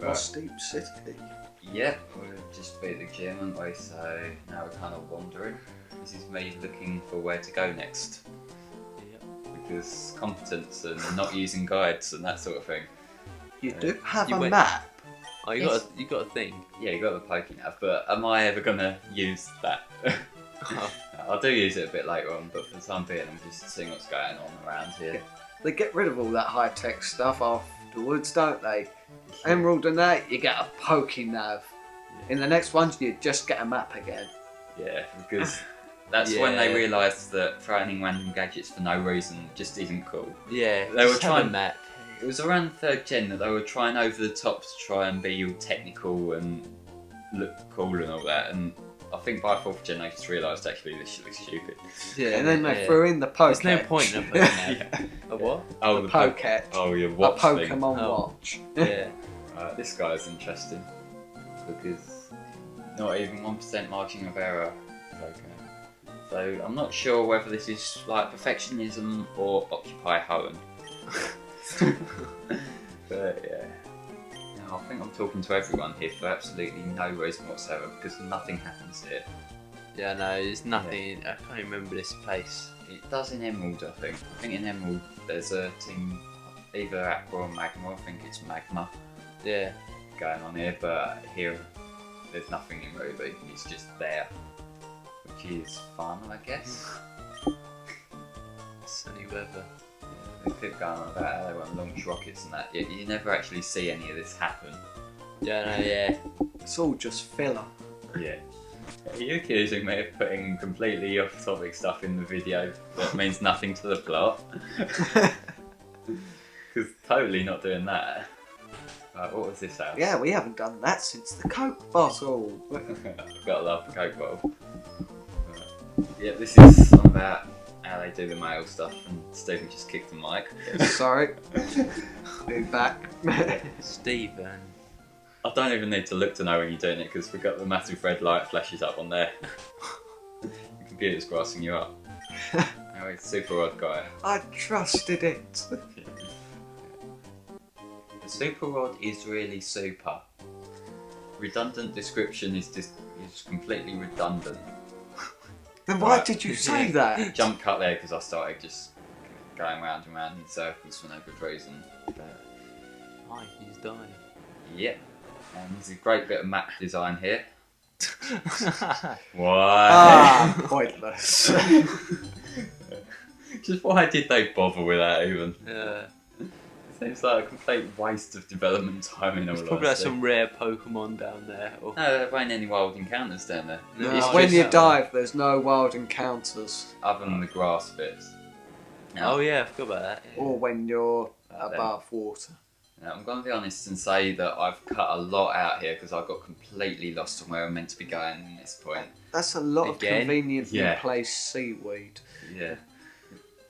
Right. Steep City. Yep, we've just beat the gym, haven't we? So now we're kind of wandering. This is me looking for where to go next. Yep. Because competence and not using guides and that sort of thing. You do have You a went- map. Oh, you got a thing. Yeah, you got the Pokénav, but am I ever gonna use that? I do use it a bit later on, but for the time being, I'm just seeing what's going on around here. They get rid of all that high-tech stuff afterwards, don't they? Emerald and that, you get a Pokénav. In the next ones, you just get a map again. Yeah, because that's when they realised that throwing in random gadgets for no reason just isn't cool. Yeah, They were just have a trying- map. It was around 3rd gen that they were trying over the top to try and be all technical and look cool and all that, and I think by 4th gen they just realised actually this shit looks stupid. Yeah, And then they threw in the Pokémon. There's no point in a Pokémon. A what? Oh, The Pokémon. Oh, your A watch thing. Pokemon Oh. watch. Yeah. This guy's interesting because not even 1% margin of error. Okay. So I'm not sure whether this is like perfectionism or Occupy Home. But yeah. Now, I think I'm talking to everyone here for absolutely no reason whatsoever because nothing happens here. Yeah, no, there's nothing. I can't remember this place. It does in Emerald, I think. I think in Emerald there's a team, either Aqua or Magma. I think it's Magma Yeah. going on here, but here there's nothing in Ruby. It's just there, which is fun, I guess. Sunny weather. They keep going on about how they want to launch rockets and that. You never actually see any of this happen. Yeah, no, yeah. It's all just filler. Yeah. Are you accusing me of putting completely off-topic stuff in the video that means nothing to the plot? Because totally not doing that. Right, what was this house? Yeah, we haven't done that since the Coke bottle. I've got to love the Coke bottle. Yeah, this is about how they do the mail stuff, and Stephen just kicked the mic. Sorry. Be back. Stephen. I don't even need to look to know when you're doing it because we've got the massive red light flashes up on there. The computer's grassing you up. Oh, it's super odd guy. I trusted it. The super rod is really super. Redundant description is completely redundant. Then why Right. did you say that? Jump cut there because I started just going round and round in circles for no good reason. But Hi, he's dying. yep. And there's a great bit of map design here. Why? Ah, pointless. Just why did they bother with that even? Yeah. Seems like a complete waste of development time in all There's probably like honesty. some rare Pokemon down there. Or... No, there weren't any wild encounters down there. No, It's when just you dive, there's no wild encounters. other than the grass bits. Now, Oh yeah, I forgot about that. Yeah. Or when you're Then. above water. now, I'm going to be honest and say that I've cut a lot out here because I got completely lost on where I'm meant to be going at this point. That's a lot of Again? conveniently Yeah. placed seaweed. Yeah.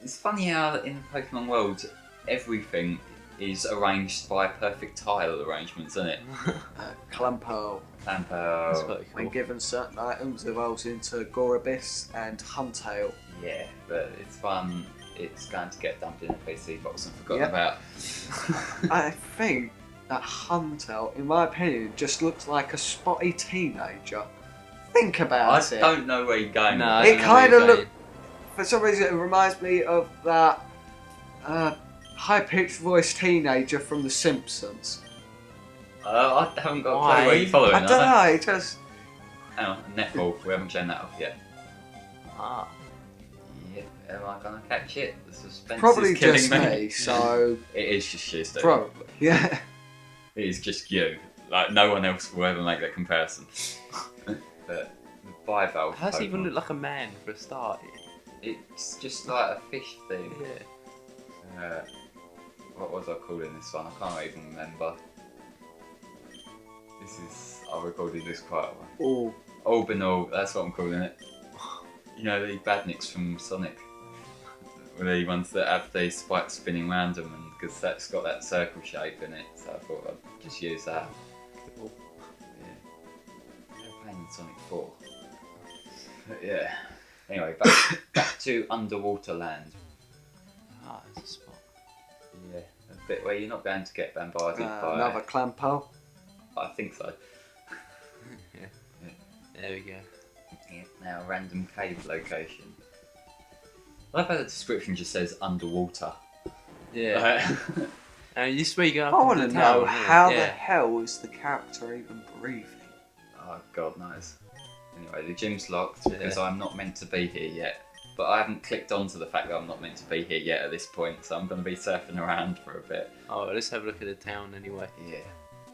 It's funny how in the Pokemon world, everything is arranged by perfect tile arrangements, isn't it? Clampo, That's Clampo. quite when cool. given certain items, evolves into Gorabis and Huntail. Yeah, but it's fun. It's going to get dumped in a PC box and forgotten Yep. about. I think that Huntail, in my opinion, just looks like a spotty teenager. Think I about it. don't know where you're going. No, with I It don't know where kinda you're look- going. For some reason, it reminds me of that high-pitched voice teenager from The Simpsons. I haven't got a Why? clue where you're following. I don't know, it just... Hang on, netball. We haven't shown that off yet. Ah. Yep. Am I gonna catch it? The suspense Probably is killing just me, so... It is just you, Steve. Probably, yeah. It is just you. Like no one else will ever make that comparison. But the bivalve. How does he even Pokemon, look like a man for a start? It's just like a fish thing. Yeah. What was I calling this one? I can't even remember. This is. I recorded this quite a while. Oh, Albinal, that's what I'm calling it. You know the badniks from Sonic? The ones that have the spikes spinning round them, and because that's got that circle shape in it, so I thought I'd just use that. Cool. Yeah. They're playing in Sonic 4. But yeah. Anyway, back to Underwater Land. Ah, there's a spot. Yeah, a bit where you're not going to get bombarded by... another Clampo. I think so. There we go. Yeah, now random cave location. I love how the description just says underwater. Yeah. And this is where you go up I want to into know town, innit? how the Yeah. hell is the character even breathing? Oh, God knows. Anyway, the gym's locked because I'm not meant to be here yet. But I haven't clicked onto the fact that I'm not meant to be here yet at this point, so I'm going to be surfing around for a bit. Oh, let's have a look at the town anyway. Yeah.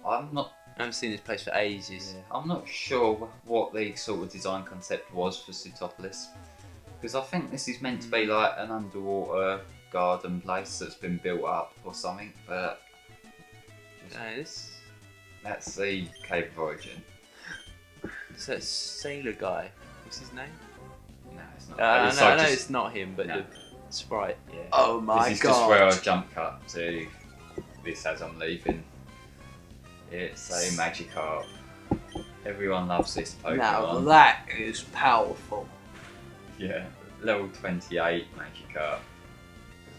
I'm not I haven't seen this place for ages. I'm not sure what the sort of design concept was for Sutopolis. Because I think this is meant to be like an underwater garden place that's been built up or something, but that's the Cave of Origin. It's that sailor guy. What's his name? No, it's not. I know it's not him, but No. the sprite. Yeah. Oh my This is god. just where I jump cut to this as I'm leaving. It's a Magikarp. Everyone loves this Pokemon. Now that is powerful. Yeah, level 28 Magikarp.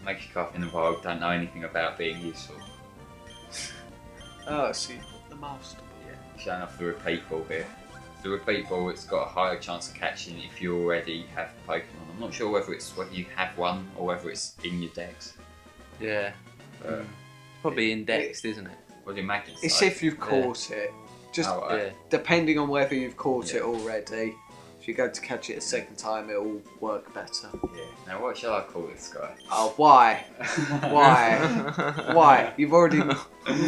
Magikarp in the wild don't know anything about being useful. Oh, see, the Master Ball. Yeah, showing off the repeat ball here. The repeat ball, it's got a higher chance of catching if you already have the Pokemon. I'm not sure whether you have one or whether it's in your decks. Yeah. But Probably indexed, isn't it? what do you imagine? It's if you've caught it. Just Oh, right. Yeah. depending on whether you've caught Yeah. it already. If you go to catch it a second time, it'll work better. Yeah. Now what shall I call this guy? Oh, why? Why? Why? You've already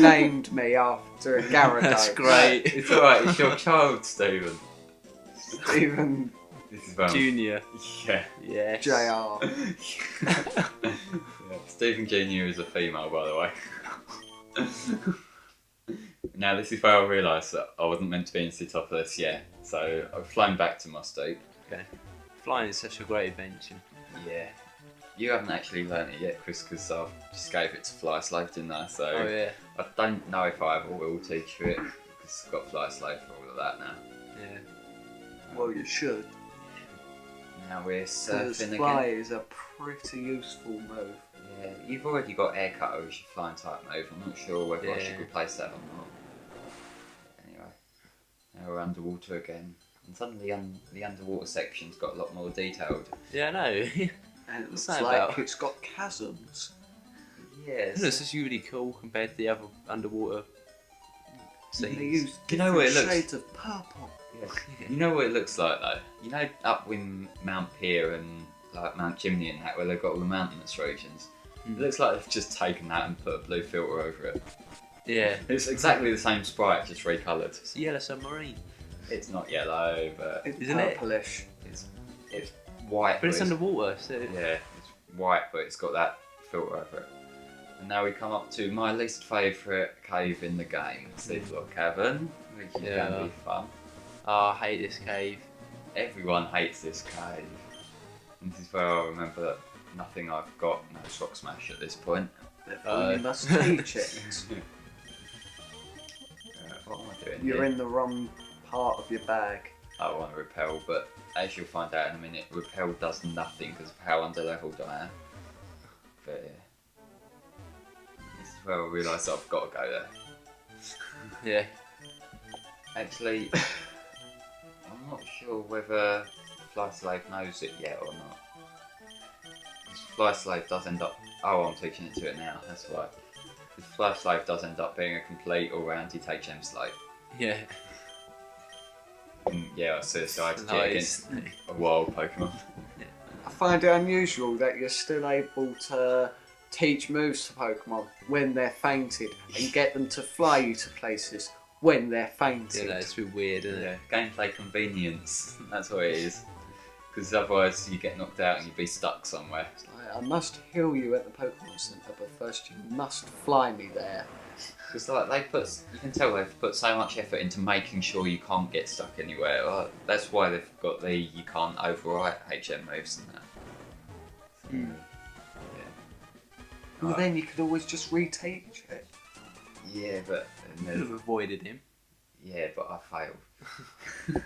named me after a Gyarados. That's great. It's alright, it's your child, Stephen. Even This is Junior. Yeah. Yes. JR. Yeah. Stephen Jr. is a female, by the way. Now, this is where I realised that I wasn't meant to be in Sutopolis yet, so I've flown back to my steep. Okay. Flying is such a great invention. Yeah. You haven't actually learnt it yet, Chris, because I just gave it to Fly Slave, didn't I? So Oh yeah. I don't know if I ever will teach you it, because I've got Fly Slave for all of that now. Yeah. Well, you should. Now we're Because surfing fly again. is a pretty useful move. Yeah, you've already got Air Cutter as your flying type move. I'm not sure whether I should Yeah. replace that or not. Anyway, now we're underwater again. And suddenly the underwater section's got a lot more detailed. Yeah, I know. And it What's looks that like about? it's got chasms. Yes. This is really cool compared to the other underwater They scenes. use You know what it different looks- shades of purple. Yeah. You know what it looks like though? You know up in Mount Pier and like Mount Chimney and that where they've got all the mountainous regions? It looks like they've just taken that and put a blue filter over it. Yeah. It's exactly the same sprite, just recoloured. It's a yellow submarine. It's not yellow, but It's Isn't it? purplish. it's white. But it's underwater, so Yeah, it's white, but it's got that filter over it. And now we come up to my least favourite cave in the game, Sleep Lord Cavern, which is Yeah. going to be fun. oh, I hate this cave. Everyone hates this cave. And this is where I remember that nothing I've got knows Rock Smash at this point. Therefore, you must teach it. What am I doing You're here? in the wrong part of your bag. I want to repel, but as you'll find out in a minute, repel does nothing because of how underleveled I am. But yeah. This is where I realise that I've got to go there. Yeah. Actually, I'm not sure whether Fly Slave knows it yet or not. 'Cause Fly Slave does end up... Oh, I'm teaching it to it now, that's why. 'Cause Fly Slave does end up being a complete all-round HM slave. Yeah. And yeah, I suicided it Nice. against a wild Pokemon. I find it unusual that you're still able to teach moves to Pokemon when they're fainted and get them to fly you to places when they're fainted. Yeah, no, it's a bit weird, isn't it? Yeah, gameplay convenience, that's what it is. Because otherwise you get knocked out and you'd be stuck somewhere. It's like, I must heal you at the Pokemon Center, but first you must fly me there. Because like you can tell they've put so much effort into making sure you can't get stuck anywhere. Like, that's why they've got the you can't overwrite HM moves and that. Hmm. Yeah. Well, then you could always just reteach it. Yeah, but Could have avoided him. yeah, but I failed.